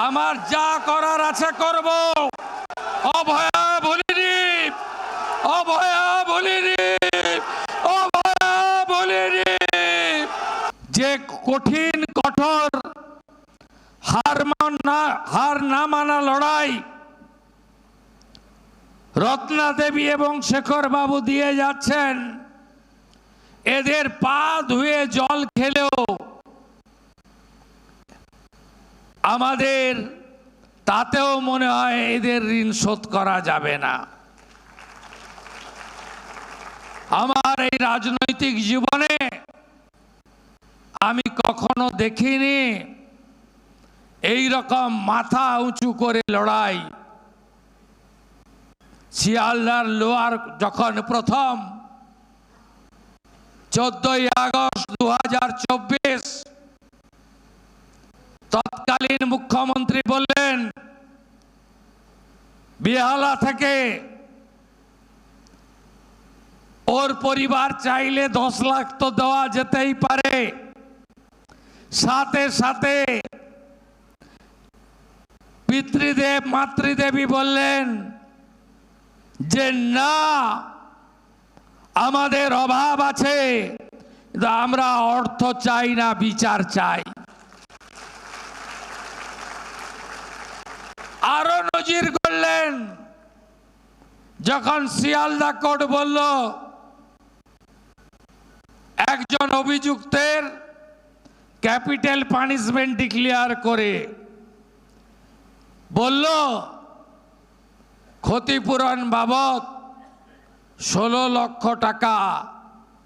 আমার যা করার আছে করব। অভয়া বলিনি, অভয়া বলিনি, অভয়া বলিনি। যে কঠিন কঠোর হার না মানা লড়াই রত্না দেবী এবং শেখর বাবু দিয়ে যাচ্ছেন, এদের পা ধুয়ে জল খেলেও আমাদের তাতেও মনে হয় এদের ঋণ শোধ করা যাবে না। আমার এই রাজনৈতিক জীবনে আমি কখনো দেখিনি এই রকম মাথা উঁচু করে লড়াই। শিয়ালদার লোয়ার যখন প্রথম 14ই আগস্ট 2024 তৎকালীন মুখ্যমন্ত্রী বললেন বেহালা থেকে ওর পরিবার চাইলে 10 লাখ তো দেওয়া যেতেই পারে। সাথে সাথে পিতৃদেব মাতৃদেবী বললেন যে না, আমাদের অভাব আছে, আমরা অর্থ চাই না, বিচার চাই। আরো নজির করলেন যখন শিয়ালদা কোর্ট বলল একজন অভিযুক্তের ক্যাপিটাল পানিশমেন্ট ডিক্লেয়ার করে বলল ক্ষতিপূরণ বাবদ 16 লক্ষ টাকা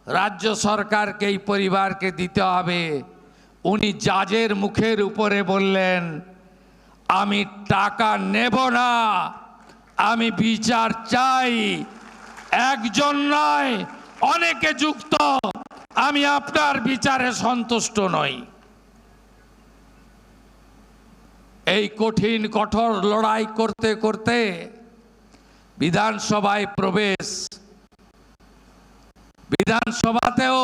রাজ্য সরকারকে এই পরিবারকে দিতে হবে। উনি জাজের মুখের উপরে বললেন আমি টাকা নেব না, আমি বিচার চাই। একজন নয়, অনেকে যুক্ত, আমি আপনার বিচারে সন্তুষ্ট নই। এই কঠিন কঠোর লড়াই করতে করতে বিধানসভায় প্রবেশ, বিধানসভাতেও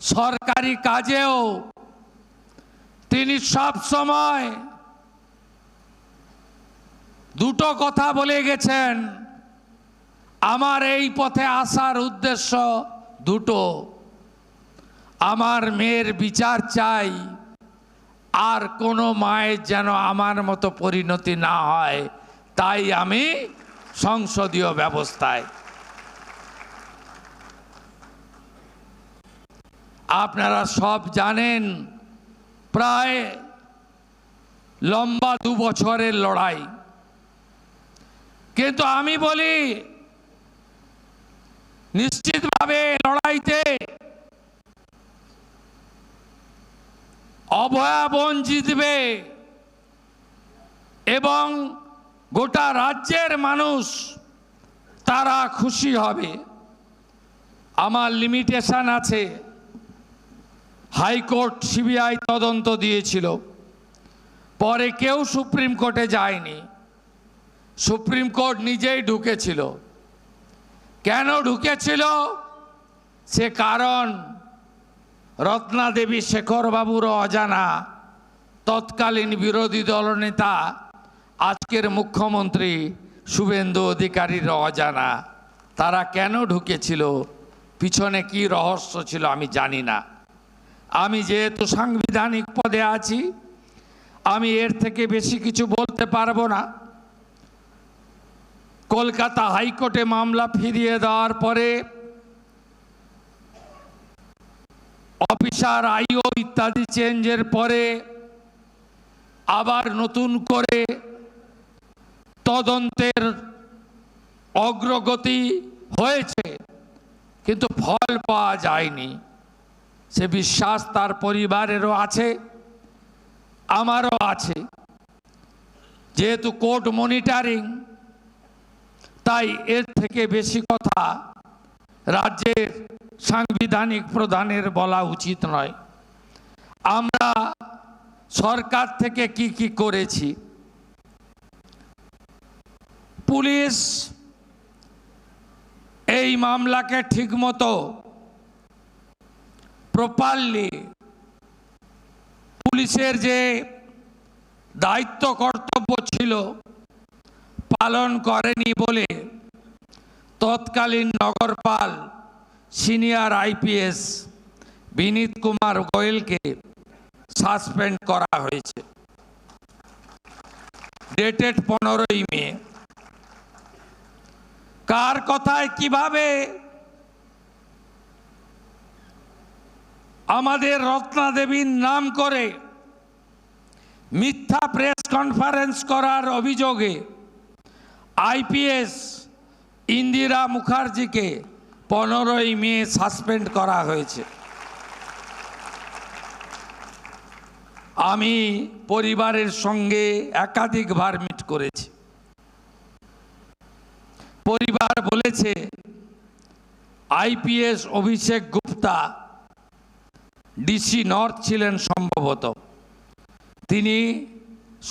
সরকারি কাজেও তিনি সব সময় দুটো কথা বলে গেছেন। আমার এই পথে আসার উদ্দেশ্য দুটো, আমার মেয়ের বিচার চাই, আর কোনো মায়ের যেন আমার মতো পরিণতি না হয়, তাই আমি সংসদীয় ব্যবস্থায়। আপনারা সব জানেন প্রায় লম্বা 2 বছরের লড়াই, কিন্তু আমি বলি নিশ্চিতভাবে লড়াইতে অভয়া বোন জিতবে এবং গোটা রাজ্যের মানুষ তারা খুশি হবে। আমার লিমিটেশন আছে। হাইকোর্ট সিবিআই তদন্ত দিয়েছিল, পরে কেউ সুপ্রিম কোর্টে যায়নি, সুপ্রিম কোর্ট নিজেই ঢুকেছিল। কেন ঢুকেছিল? সে কারণ রত্না দেবী শেখর বাবুর অজানা, তৎকালীন বিরোধী দলনেতা আজকের মুখ্যমন্ত্রী শুভেন্দু অধিকারীর অজানা। তারা কেন ঢুকেছিল, পিছনে কি রহস্য ছিল আমি জানি না। আমি যেহেতু সাংবিধানিক পদে আছি, আমি এর থেকে বেশি কিছু বলতে পারবো না। কলকাতা হাইকোর্টে মামলা ফিরিয়ে দেওয়ার পরে অফিসার আইও ইত্যাদি চেঞ্জের পরে আবার নতুন করে তদন্তের অগ্রগতি হয়েছে, কিন্তু ফল পাওয়া যায়নি। সে বিশ্বাস তার পরিবারেরও আছে, আমারও আছে। যেহেতু কোর্ট মনিটরিং, তাই এর থেকে বেশি কথা রাজ্যের সাংবিধানিক প্রধানের বলা উচিত নয়। আমরা সরকার থেকে কি কি করেছি। পুলিশ এই মামলাকে ঠিকমতো প্রপারলি, পুলিশের যে দায়িত্ব কর্তব্য ছিল পালন করেনি বলে তৎকালীন নগরপাল সিনিয়র আইপিএস বিনীত কুমার গোয়েলকে সাসপেন্ড করা হয়েছে ডেটেড 15ই মে। কার কথায় কিভাবে আমাদের রত্না দেবীর নাম করে মিথ্যা প্রেস কনফারেন্স করার অভিযোগে আইপিএস ইন্দিরা মুখার্জিকে 15ই মে সাসপেন্ড করা হয়েছে। আমি পরিবারের সঙ্গে একাধিকবার মিট করেছি। পরিবার বলেছে আইপিএস অভিষেক গুপ্তা ডিসি নর্থ ছিলেন সম্ভবত, তিনি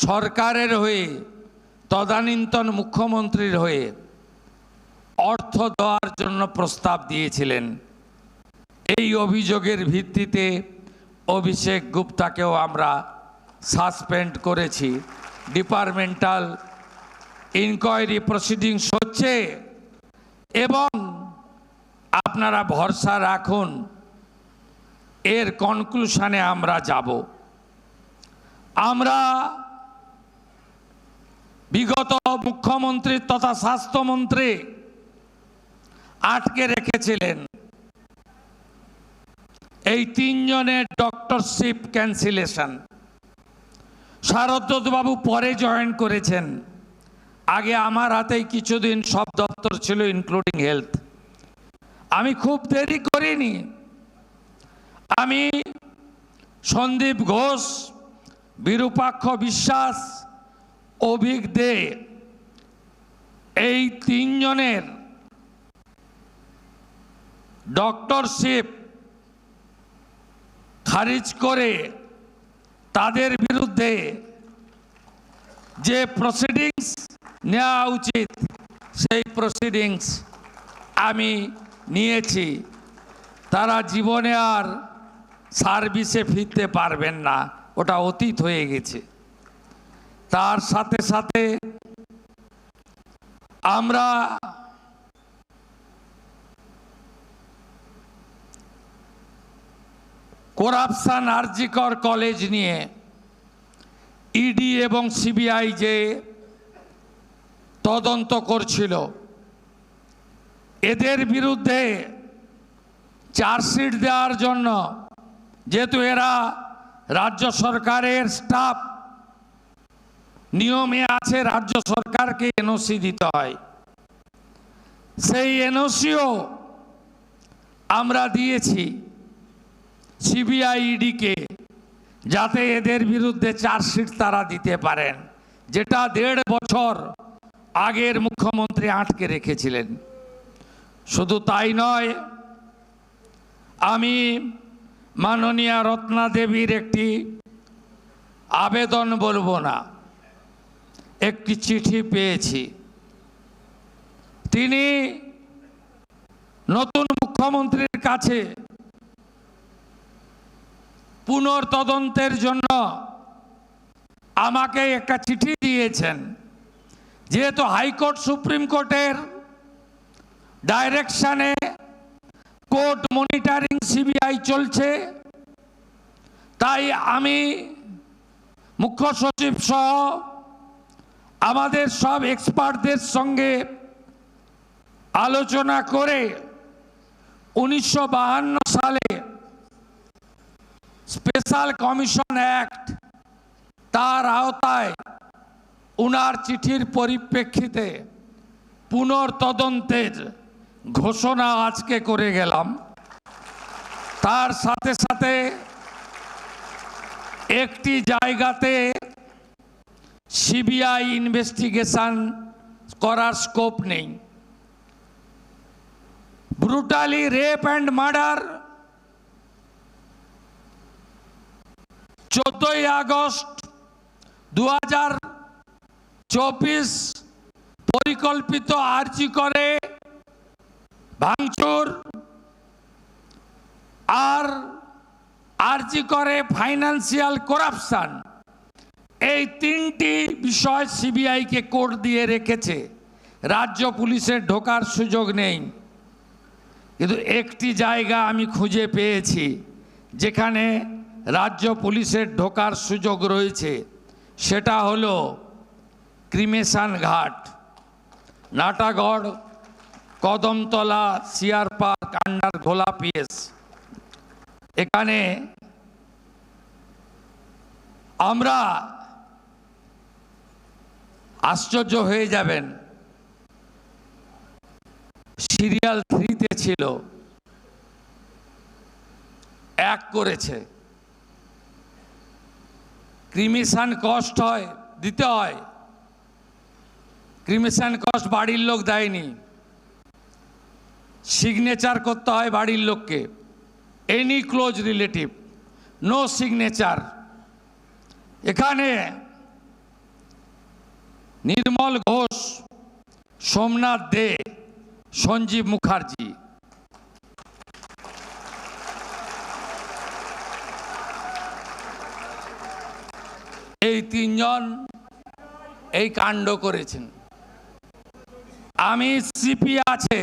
সরকারের হয়ে তদানীন্তন মুখ্যমন্ত্রীর হয়ে অর্থ দেওয়ার জন্য প্রস্তাব দিয়েছিলেন। এই অভিযোগের ভিত্তিতে অভিষেক গুপ্তাকেও আমরা সাসপেন্ড করেছি। ডিপার্টমেন্টাল ইনকোয়ারি প্রসিডিংস হচ্ছে এবং আপনারা ভরসা রাখুন এর কনক্লুশনে আমরা যাব। আমরা বিগত মুখ্যমন্ত্রী তথা স্বাস্থ্যমন্ত্রী আটকে রেখেছিলেন এই 3 জনের ডক্টরশিপ ক্যান্সেলেশন। শারদ বাবু পরে জয়েন করেছেন, আগে আমার হাতেই কিছুদিন সব দপ্তর ছিল ইনক্লুডিং হেলথ। আমি খুব দেরি করিনি, আমি সন্দীপ ঘোষ, বিরূপাক্ষ বিশ্বাস, অভিক দে এই 3 জনের ডক্টরশিপ খারিজ করে তাদের বিরুদ্ধে যে প্রসিডিংস নেওয়া উচিত সেই প্রসিডিংস আমি নিয়েছি। তারা জীবনে আর সার্ভিসে ফিরতে পারবেন না, ওটা অতীত হয়ে গেছে। তার সাথে সাথে আমরা করাপশন আরজিকর কলেজ নিয়ে ইডি এবং সিবিআই যে তদন্ত করছিল, এদের বিরুদ্ধে চার্জশিট দেওয়ার জন্য, যেহেতু এরা রাজ্য সরকারের স্টাফ, নিয়মে আছে রাজ্য সরকারকে এনওসি দিতে হয়, সেই এনওসিও আমরা দিয়েছি সিবিআই ইডিকে, যাতে এদের বিরুদ্ধে চার্জশিট তারা দিতে পারেন, যেটা 1.5 বছর আগের মুখ্যমন্ত্রী আটকে রেখেছিলেন। শুধু তাই নয়, আমি মাননীয়া রত্না দেবীর একটি আবেদন বলবো না, একটি চিঠি পেয়েছি। তিনি নতুন মুখ্যমন্ত্রীর কাছে পুনর্তদন্তের জন্য আমাকে একটা চিঠি দিয়েছেন। যেহেতু হাইকোর্ট সুপ্রিম কোর্টের ডাইরেকশনে কোর্ট মনিটরিং সিবিআই চলছে, তাই আমি মুখ্য সচিব সহ আমাদের সব এক্সপার্টদের সঙ্গে আলোচনা করে 1952 সালে স্পেশাল কমিশন অ্যাক্ট, তার আওতায় উনার চিঠির পরিপ্রেক্ষিতে পুনর্তদন্তের ঘোষণা আজকে করে গেলাম। তার সাথে সাথে একটি জায়গাতে সিবিআই ইনভেস্টিগেশন করার স্কোপ নেই। ব্রুটালি রেপ অ্যান্ড মার্ডার 14ই আগস্ট 2024 পরিকল্পিত আরজি করে ভাঙচুর আর আরজি করে ফাইন্যান্সিয়াল করাপশন, এই তিনটি বিষয় সিবিআইকে কোর্ট দিয়ে রেখেছে। রাজ্য পুলিশের ঢোকার সুযোগ নেই, কিন্তু একটি জায়গা আমি খুঁজে পেয়েছি যেখানে রাজ্য পুলিশের ঢোকার সুযোগ রয়েছে, সেটা হলো ক্রিমেশন ঘাট, Natagarh, Kadamtala, CR park, under ঘোলা পিএস। এখানে আমরা আশ্চর্য হয়ে যাবেন, সিরিয়াল 3-তে ছিল, 1 করেছে। ক্রিমেশন কস্ট দিতে হয়, ক্রিমেশন কস্ট বাড়ির লোক দেয়নি, সিগনেচার করতে হয় বাড়ির লোককে, any close relative, no signature. এখানে নির্মল ঘোষ, সোমনাথ দে, সঞ্জীব মুখার্জি, এই 3 জন এই কাণ্ড করেছেন। আমি সিপি আছে,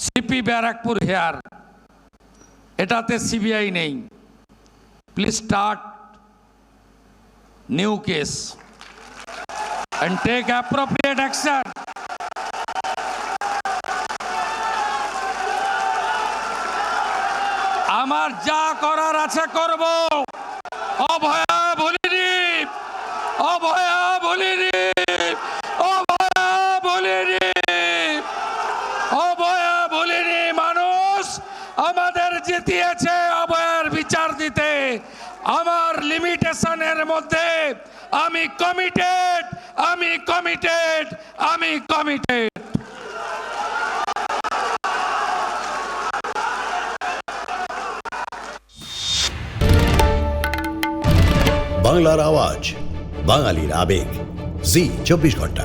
সিপি ব্যারাকপুর হেয়ার, এটাতে সিবিআই নেই। Please start new case and take appropriate action. আমার যা করার আছে করব, অভয়া বলিনি, অভয়া বলিনি, অভয়া বলিনি, অভয়া বলিনি। মানুষ আমাদের জিতিয়েছে অভয়ার বিচার দিতে। আমার লিমিটেশনের মধ্যে আমি কমিটেড, আমি কমিটেড, আমি কমিটেড। বাংলার আওয়াজ, বাঙালির আবেগ, জি 24 ঘন্টা।